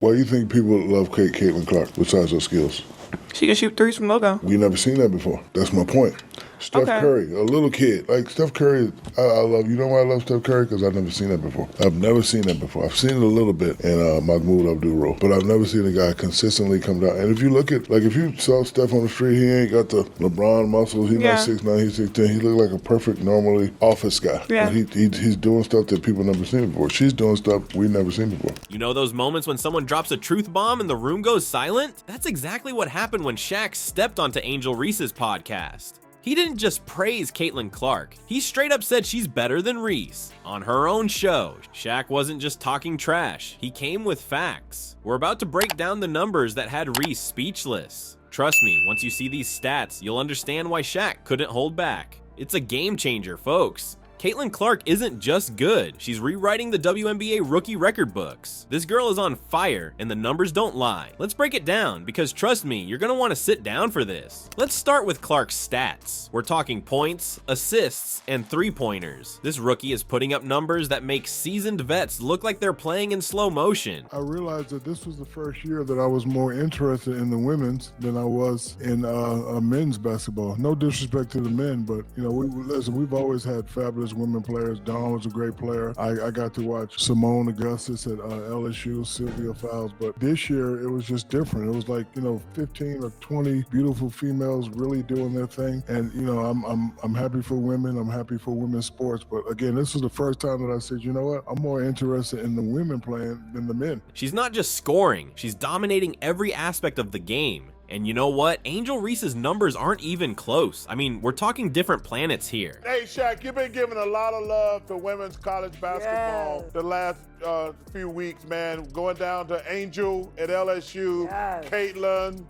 Why do you think people love Caitlin Clark besides her skills? She can shoot threes from logo. We never seen that before. That's my point. Steph Curry, a little kid. Like, Steph Curry, I love, you know why I love Steph Curry? Because I've never seen that before. I've never seen that before. I've seen it a little bit in Mahmoud Abdul-Roh, but I've never seen a guy consistently come down. And if you look at, like, if you saw Steph on the street, he ain't got the LeBron muscles. He's not 6'9", he's 6'10". He look like a perfect, normally office guy. Yeah. But he's doing stuff that people never seen before. She's doing stuff we've never seen before. You know those moments when someone drops a truth bomb and the room goes silent? That's exactly what happened when Shaq stepped onto Angel Reese's podcast. He didn't just praise Caitlin Clark, he straight up said she's better than Reese. On her own show, Shaq wasn't just talking trash, he came with facts. We're about to break down the numbers that had Reese speechless. Trust me, once you see these stats, you'll understand why Shaq couldn't hold back. It's a game changer, folks. Caitlin Clark isn't just good, she's rewriting the WNBA rookie record books. This girl is on fire, and the numbers don't lie. Let's break it down, because trust me, you're gonna want to sit down for this. Let's start with Clark's stats. We're talking points, assists, and three-pointers. This rookie is putting up numbers that make seasoned vets look like they're playing in slow motion. I realized that this was the first year that I was more interested in the women's than I was in men's basketball. No disrespect to the men, but you know, we've always had fabulous women players. Dawn was a great player. I got to watch Simone Augustus at LSU, Sylvia Fowles, but this year it was just different. It was like, you know, 15 or 20 beautiful females really doing their thing. And, you know, I'm happy for women. I'm happy for women's sports. But again, this was the first time that I said, you know what? I'm more interested in the women playing than the men. She's not just scoring, she's dominating every aspect of the game. And you know what? Angel Reese's numbers aren't even close. I mean, we're talking different planets here. Hey, Shaq, you've been giving a lot of love to women's college basketball the last few weeks, man. Going down to Angel at LSU, Caitlin,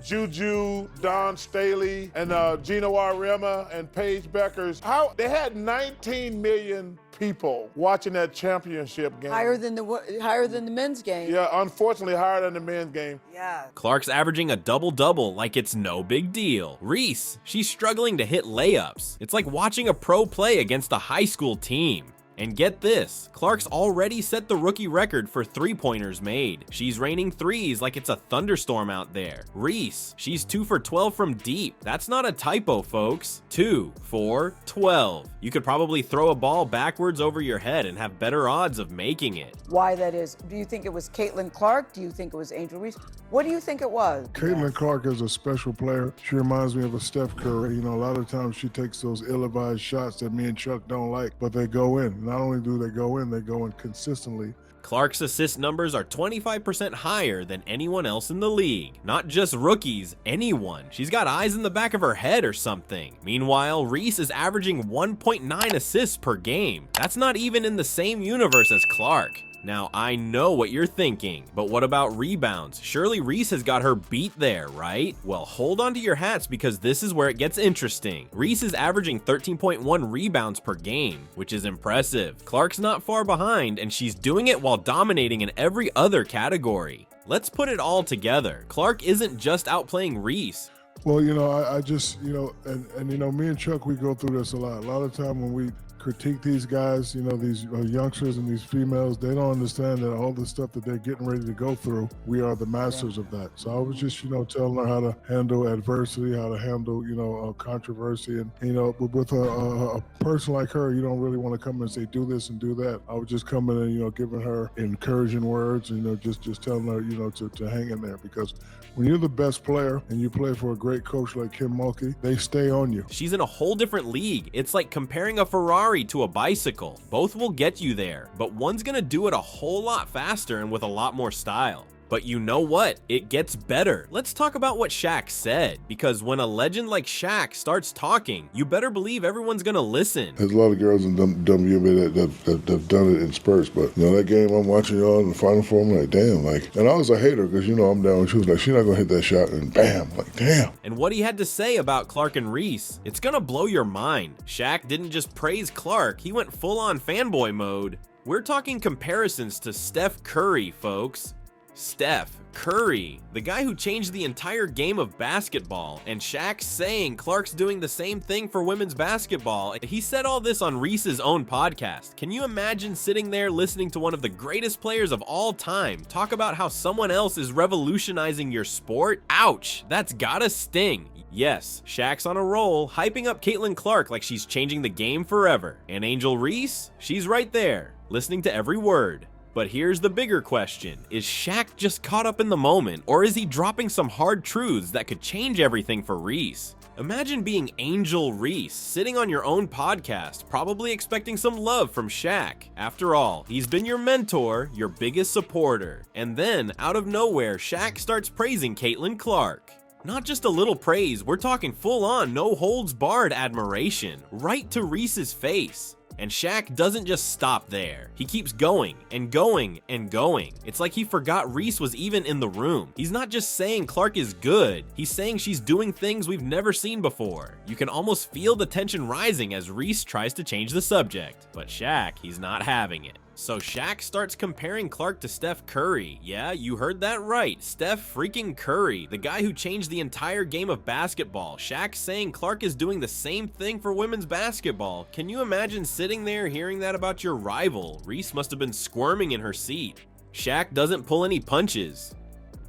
Juju, Dawn Staley, and Gina Warema and Paige Beckers. They had 19 million people watching that championship game. Higher than the men's game. Yeah, unfortunately higher than the men's game. Yeah. Clark's averaging a double-double like it's no big deal. Reese, she's struggling to hit layups. It's like watching a pro play against a high school team. And get this, Clark's already set the rookie record for three-pointers made. She's raining threes like it's a thunderstorm out there. Reese, she's 2 for 12 from deep. That's not a typo, folks. 2 for 12. You could probably throw a ball backwards over your head and have better odds of making it. Why that is? Do you think it was Caitlin Clark? Do you think it was Angel Reese? What do you think it was? Caitlin Clark is a special player. She reminds me of a Steph Curry. You know, a lot of times she takes those ill-advised shots that me and Chuck don't like, but they go in. Not only do they go in consistently. Clark's assist numbers are 25% higher than anyone else in the league. Not just rookies, anyone. She's got eyes in the back of her head or something. Meanwhile, Reese is averaging 1.9 assists per game. That's not even in the same universe as Clark. Now, I know what you're thinking, but what about rebounds? Surely Reese has got her beat there, right? Well, hold on to your hats because this is where it gets interesting. Reese is averaging 13.1 rebounds per game, which is impressive. Clark's not far behind, and she's doing it while dominating in every other category. Let's put it all together. Clark isn't just outplaying Reese. Well, you know, I just, you know, and you know, me and Chuck, we go through this a lot. A lot of time when we critique these guys, you know, these youngsters and these females, they don't understand that all the stuff that they're getting ready to go through, we are the masters of that. So I was just, you know, telling her how to handle adversity, how to handle, you know, controversy. And, you know, with a person like her, you don't really want to come and say, do this and do that. I was just coming and, you know, giving her encouraging words, and, you know, just telling her, you know, to hang in there, because when you're the best player and you play for a great coach like Kim Mulkey, they stay on you. She's in a whole different league. It's like comparing a Ferrari to a bicycle. Both will get you there, but one's gonna do it a whole lot faster and with a lot more style. But you know what? It gets better. Let's talk about what Shaq said, because when a legend like Shaq starts talking, you better believe everyone's gonna listen. There's a lot of girls in WNBA that have done it in spurts, but you know, that game I'm watching y'all in the Final Four, I'm like, damn, like, and I was a hater because, you know, I'm down with you. Like, she's not gonna hit that shot, and bam, like, damn. And what he had to say about Clark and Reese, it's gonna blow your mind. Shaq didn't just praise Clark, he went full on fanboy mode. We're talking comparisons to Steph Curry, folks. Steph Curry, the guy who changed the entire game of basketball, and Shaq saying Clark's doing the same thing for women's basketball. He said all this on Reese's own podcast. Can you imagine sitting there listening to one of the greatest players of all time talk about how someone else is revolutionizing your sport? Ouch, that's gotta sting. Yes, Shaq's on a roll, hyping up Caitlin Clark like she's changing the game forever. And Angel Reese, she's right there, listening to every word. But here's the bigger question. Is Shaq just caught up in the moment, or is he dropping some hard truths that could change everything for Reese? Imagine being Angel Reese, sitting on your own podcast, probably expecting some love from Shaq. After all, he's been your mentor, your biggest supporter. And then, out of nowhere, Shaq starts praising Caitlin Clark. Not just a little praise, we're talking full-on, no-holds-barred admiration, right to Reese's face. And Shaq doesn't just stop there. He keeps going and going and going. It's like he forgot Reese was even in the room. He's not just saying Clark is good, he's saying she's doing things we've never seen before. You can almost feel the tension rising as Reese tries to change the subject. But Shaq, he's not having it. So Shaq starts comparing Clark to Steph Curry. Yeah, you heard that right. Steph freaking Curry, the guy who changed the entire game of basketball. Shaq saying Clark is doing the same thing for women's basketball. Can you imagine sitting there hearing that about your rival? Reese must have been squirming in her seat. Shaq doesn't pull any punches.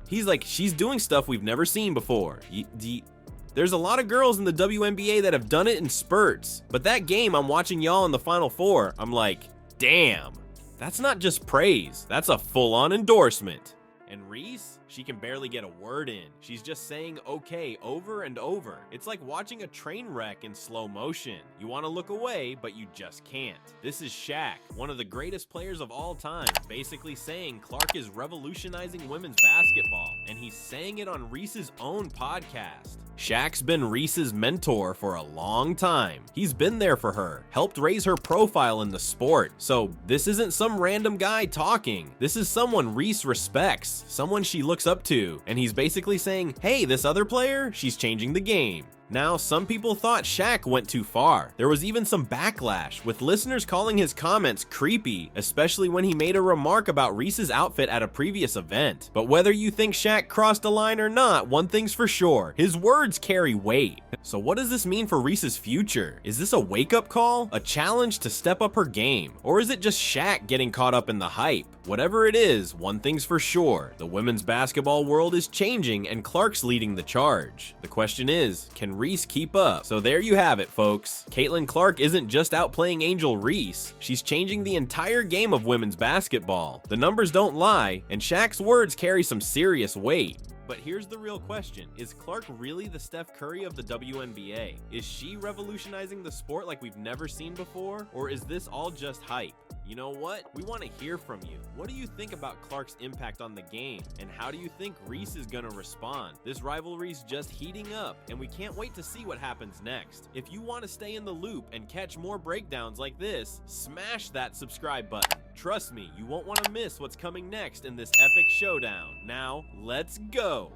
He's like, she's doing stuff we've never seen before. There's a lot of girls in the WNBA that have done it in spurts. But that game I'm watching y'all in the Final Four, I'm like, damn. That's not just praise, that's a full-on endorsement. And Reese, she can barely get a word in. She's just saying okay over and over. It's like watching a train wreck in slow motion. You want to look away, but you just can't. This is Shaq, one of the greatest players of all time, basically saying Clark is revolutionizing women's basketball, and he's saying it on Reese's own podcast. Shaq's been Reese's mentor for a long time. He's been there for her, helped raise her profile in the sport. So this isn't some random guy talking. This is someone Reese respects, someone she looks up to, and he's basically saying, hey, this other player, she's changing the game. Now, some people thought Shaq went too far. There was even some backlash, with listeners calling his comments creepy, especially when he made a remark about Reese's outfit at a previous event. But whether you think Shaq crossed a line or not, one thing's for sure, his words carry weight. So what does this mean for Reese's future? Is this a wake-up call? A challenge to step up her game? Or is it just Shaq getting caught up in the hype? Whatever it is, one thing's for sure, the women's basketball world is changing and Clark's leading the charge. The question is, can Reese keep up? So there you have it, folks. Caitlin Clark isn't just outplaying Angel Reese, she's changing the entire game of women's basketball. The numbers don't lie, and Shaq's words carry some serious weight. But here's the real question. Is Clark really the Steph Curry of the WNBA? Is she revolutionizing the sport like we've never seen before? Or is this all just hype? You know what? We want to hear from you. What do you think about Clark's impact on the game? And how do you think Reese is going to respond? This rivalry's just heating up, and we can't wait to see what happens next. If you want to stay in the loop and catch more breakdowns like this, smash that subscribe button. Trust me, you won't want to miss what's coming next in this epic showdown. Now, let's go!